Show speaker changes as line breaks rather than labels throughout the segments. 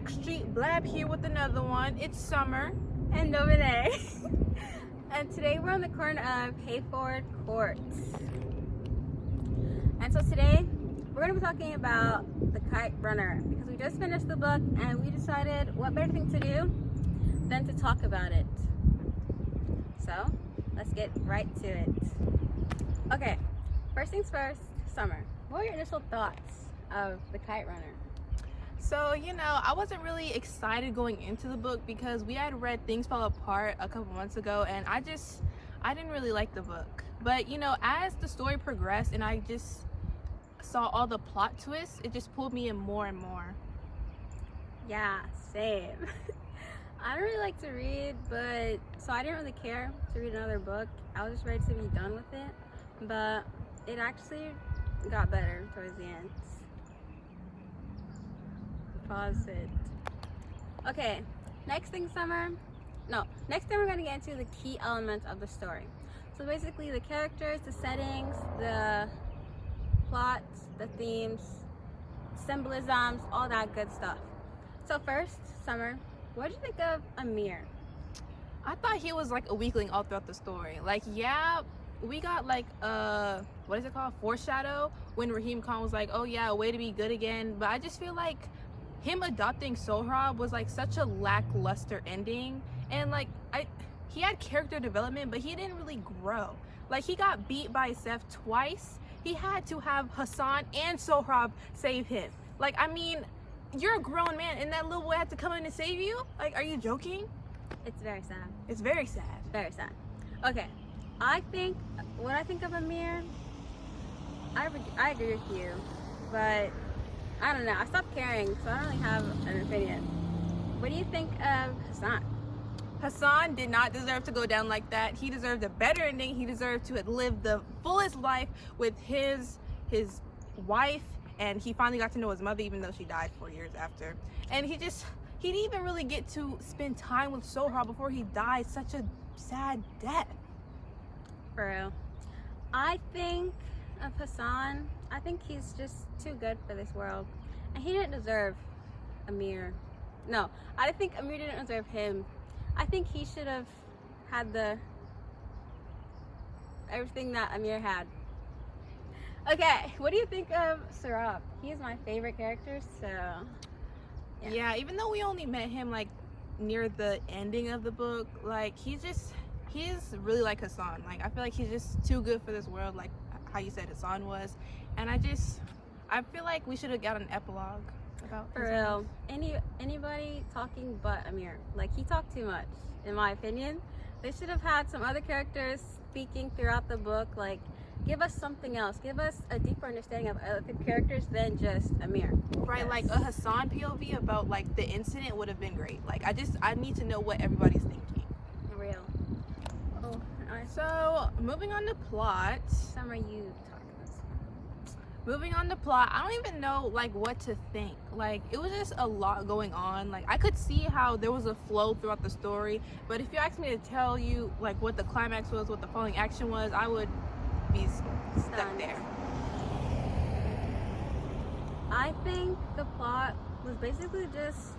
BackStreet Blab here with another one. It's Summer.
And Dominic. And today we're on the corner of Hayford Court. And so today we're going to be talking about the Kite Runner because we just finished the book and we decided what better thing to do than to talk about it. So let's get right to it. Okay, first things first, Summer, what were your initial thoughts of the Kite Runner?
So, I wasn't really excited going into the book because we had read Things Fall Apart a couple months ago and I didn't really like the book. But, as the story progressed and I just saw all the plot twists, it just pulled me in more and more.
Yeah, same. I don't really like to read, so I didn't really care to read another book. I was just ready to be done with it, but it actually got better towards the end. Pause it. Okay, next thing we're going to get into the key elements of the story. So basically the characters, the settings, the plot, the themes, symbolisms, all that good stuff. So first, Summer, what did you think of Amir?
I thought he was like a weakling all throughout the story. We got what is it called? Foreshadow when Raheem Khan was like, oh yeah, a way to be good again. But I just feel like him adopting Sohrab was like such a lackluster ending, and he had character development, but he didn't really grow. Like, he got beat by Seth twice. He had to have Hassan and Sohrab save him. Like, I mean, you're a grown man and that little boy had to come in and save you? Like, are you joking?
It's very sad.
It's very sad.
Very sad. Okay, what I think of Amir, I agree with you, but I don't know. I stopped caring, so I don't really have an opinion. What do you think of Hassan?
Hassan did not deserve to go down like that. He deserved a better ending. He deserved to have lived the fullest life with his wife, and he finally got to know his mother, even though she died 4 years after. And he didn't even really get to spend time with Sohrab before he died. Such a sad death.
For real. I think of Hassan, I think he's just too good for this world, and he didn't deserve Amir. No, I think Amir didn't deserve him. I think he should have had everything that Amir had. Okay, what do you think of Sohrab? He's my favorite character, so
yeah, even though we only met him near the ending of the book, he's really like Hassan. I feel like he's just too good for this world, like how you said Hassan was. And I feel like we should have got an epilogue about
for real. Anybody talking but Amir. He talked too much, in my opinion. They should have had some other characters speaking throughout the book. Give us something else. Give us a deeper understanding of other characters than just Amir.
Right, yes. A Hassan POV about the incident would have been great. I need to know what everybody's thinking.
For real. Oh,
so moving on to plot.
Summer, you talk about this.
Moving on to plot, I don't even know what to think. It was just a lot going on. I could see how there was a flow throughout the story, but if you asked me to tell you what the climax was, what the following action was, I would be stuck there.
I think the plot was basically just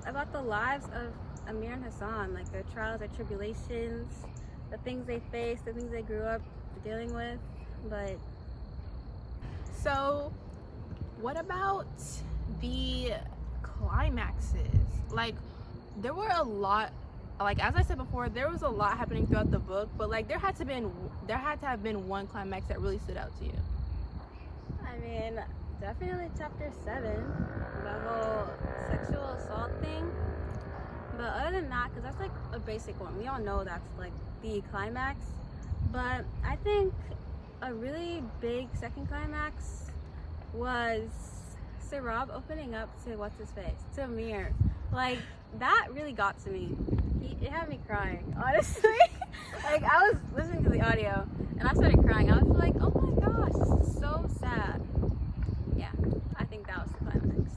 about the lives of Amir and Hassan, their trials, their tribulations, the things they faced, the things they grew up dealing with. But
so what about the climaxes? There were a lot, as I said before, there was a lot happening throughout the book, but there had to have been one climax that really stood out to you.
I mean, definitely chapter 7, the whole sexual assault thing. But other than that, because that's a basic one, we all know that's the climax. But I think a really big second climax was Sohrab opening up to to Amir. That really got to me. It had me crying, honestly. I was listening to the audio and I started crying. I was like, oh my gosh, this is so sad. Yeah, I think that was the climax.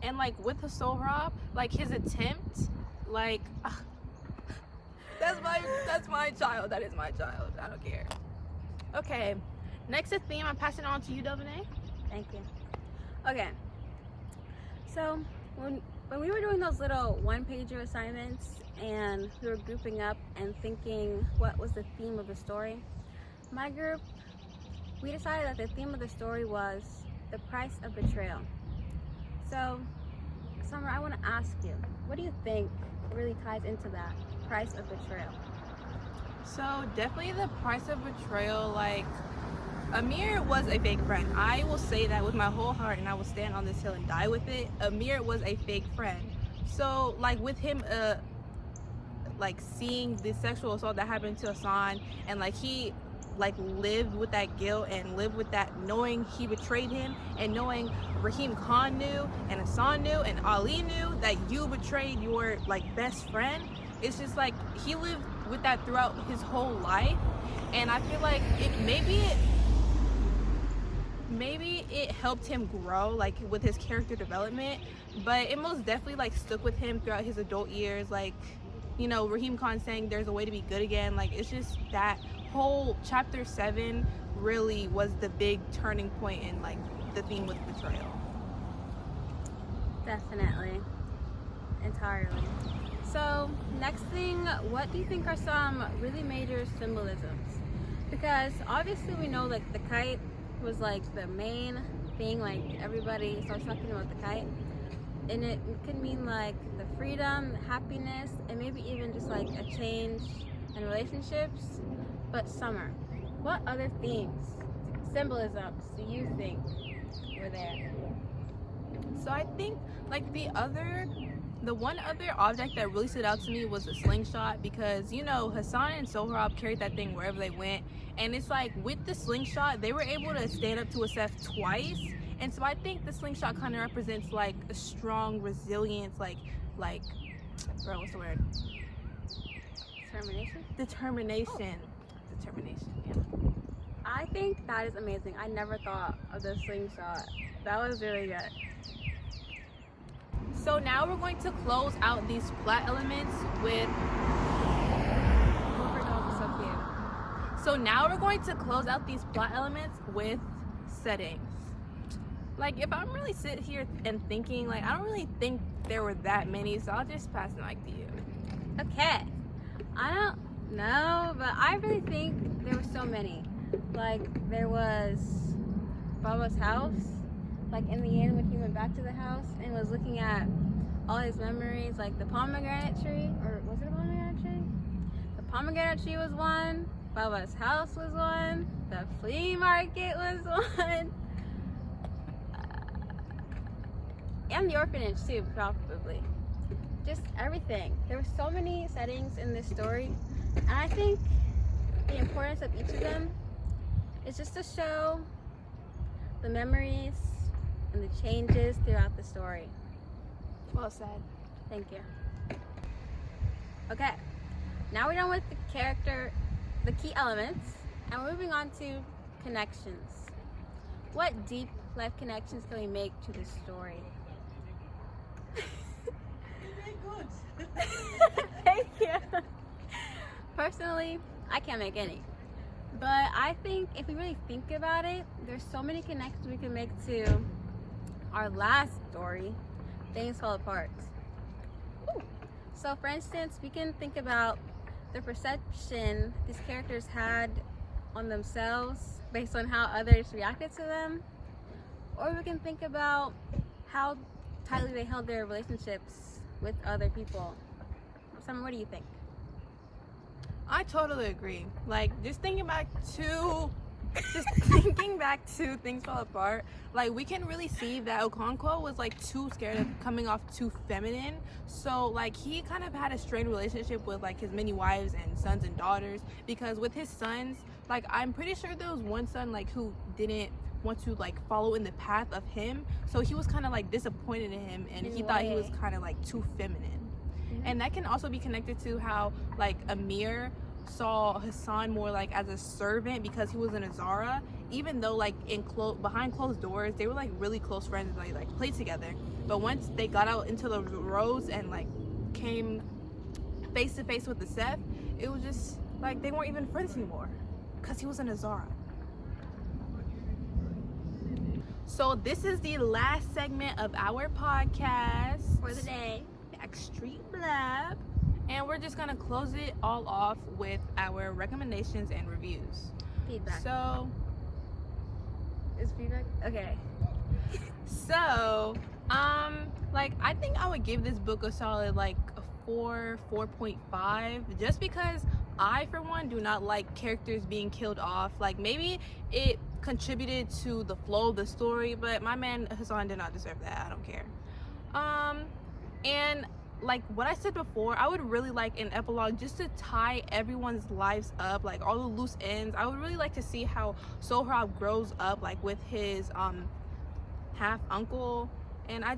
And with the Sohrab, his attempt, that's my child. That is my child. I don't care. Okay, next theme, I'm passing on to you, Dominic.
Thank you. Okay, so when we were doing those little one-pager assignments and we were grouping up and thinking what was the theme of the story, my group, we decided that the theme of the story was the price of betrayal. So, Summer, I want to ask you, what do you think really ties into that price of betrayal?
So definitely the price of betrayal, like Amir was a fake friend. I will say that with my whole heart, and I will stand on this hill and die with it. Amir was a fake friend. So like with him like seeing the sexual assault that happened to Hassan, and like he like lived with that guilt and lived with that knowing he betrayed him, and knowing Raheem Khan knew and Hassan knew and Ali knew that you betrayed your like best friend. It's just like he lived with that throughout his whole life, and I feel like maybe it helped him grow like with his character development, but it most definitely like stuck with him throughout his adult years. Like, you know, Raheem Khan saying there's a way to be good again, like it's just that whole chapter 7 really was the big turning point in like the theme with betrayal.
Definitely. Entirely. So, next thing, what do you think are some really major symbolisms? Because obviously we know like the kite was like the main thing, like everybody starts talking about the kite. And it could mean like the freedom, happiness, and maybe even just like a change in relationships. But Summer, what other themes, symbolisms do you think were there?
So I think like the one other object that really stood out to me was the slingshot, because you know Hassan and Sohrab carried that thing wherever they went, and it's like with the slingshot they were able to stand up to Asef twice, and so I think the slingshot kind of represents like a strong resilience, like bro, what's the word? Determination. Yeah.
I think that is amazing. I never thought of the slingshot. That was really good.
So now we're going to close out these plot elements with So now we're going to close out these plot elements with settings. Like if I'm really sit here and thinking, like I don't really think there were that many, so I'll just pass the mic to you.
Okay. I don't know, but I really think there were so many. Like there was Baba's house. Like in the end when he went back to the house and was looking at all his memories, like the pomegranate tree, or was it a pomegranate tree? The pomegranate tree was one, Baba's house was one, the flea market was one, and the orphanage too, probably. Just everything. There were so many settings in this story, and I think the importance of each of them is just to show the memories and the changes throughout the story.
Well said.
Thank you. Okay, now we're done with the key elements, and we're moving on to connections. What deep life connections can we make to this story?
Very good.
Thank you. Personally, I can't make any. But I think if we really think about it, there's so many connections we can make to our last story, Things Fall Apart. Ooh. So for instance, we can think about the perception these characters had on themselves based on how others reacted to them. Or we can think about how tightly they held their relationships with other people. Summer, what do you think?
I totally agree. Like just thinking back to Things Fall Apart, like we can really see that Okonkwo was like too scared of coming off too feminine, so like he kind of had a strained relationship with like his many wives and sons and daughters, because with his sons, like I'm pretty sure there was one son like who didn't want to like follow in the path of him, so he was kind of like disappointed in him, and he thought he was kind of like too feminine. And that can also be connected to how like Amir saw Hassan more like as a servant because he was in Azara, even though like behind closed doors they were like really close friends, and they like played together. But once they got out into the roads and like came face to face with the Seth, it was just like they weren't even friends anymore because he was in Azara. So this is the last segment of our podcast
For the day.
BackStreet Blab, and we're just gonna close it all off with our recommendations and reviews.
Feedback.
So
Is feedback? Okay.
So, like, I think I would give this book a solid, like, a 4.5, just because I, for one, do not like characters being killed off. Like, maybe it contributed to the flow of the story, but my man Hassan did not deserve that. I don't care. And like what I said before, I would really like an epilogue just to tie everyone's lives up, like all the loose ends. I would really like to see how Sohrab grows up, like with his half uncle, and I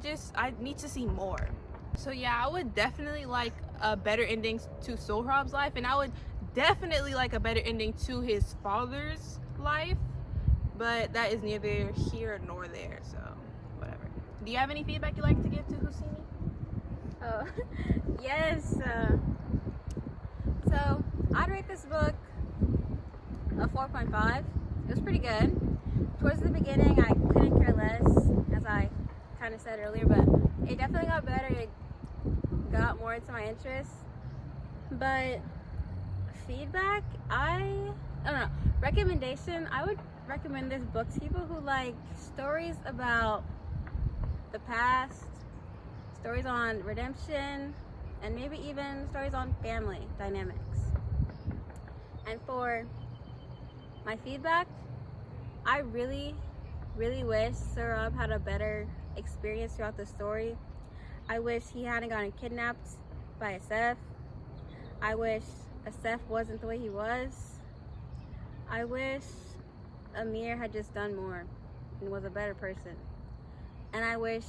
need to see more. So yeah, I would definitely like a better ending to Sohrab's life, and I would definitely like a better ending to his father's life, but that is neither here nor there, so whatever. Do you have any feedback you'd like to give to Husseini?
Oh, yes. So I'd rate this book a 4.5. It was pretty good. Towards the beginning, I couldn't care less, as I kind of said earlier, but it definitely got better. It got more into my interest. But feedback, I don't know. Recommendation, I would recommend this book to people who like stories about the past, stories on redemption, and maybe even stories on family dynamics. And for my feedback, I really, really wish Sohrab had a better experience throughout the story. I wish he hadn't gotten kidnapped by Asef. I wish Asef wasn't the way he was. I wish Amir had just done more and was a better person. And I wish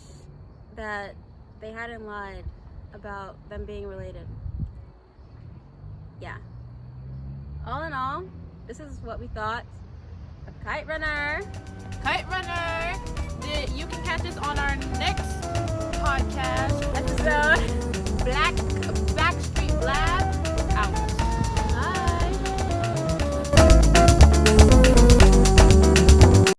that they hadn't lied about them being related. Yeah. All in all, this is what we thought of Kite Runner.
Kite Runner! You can catch us on our next podcast.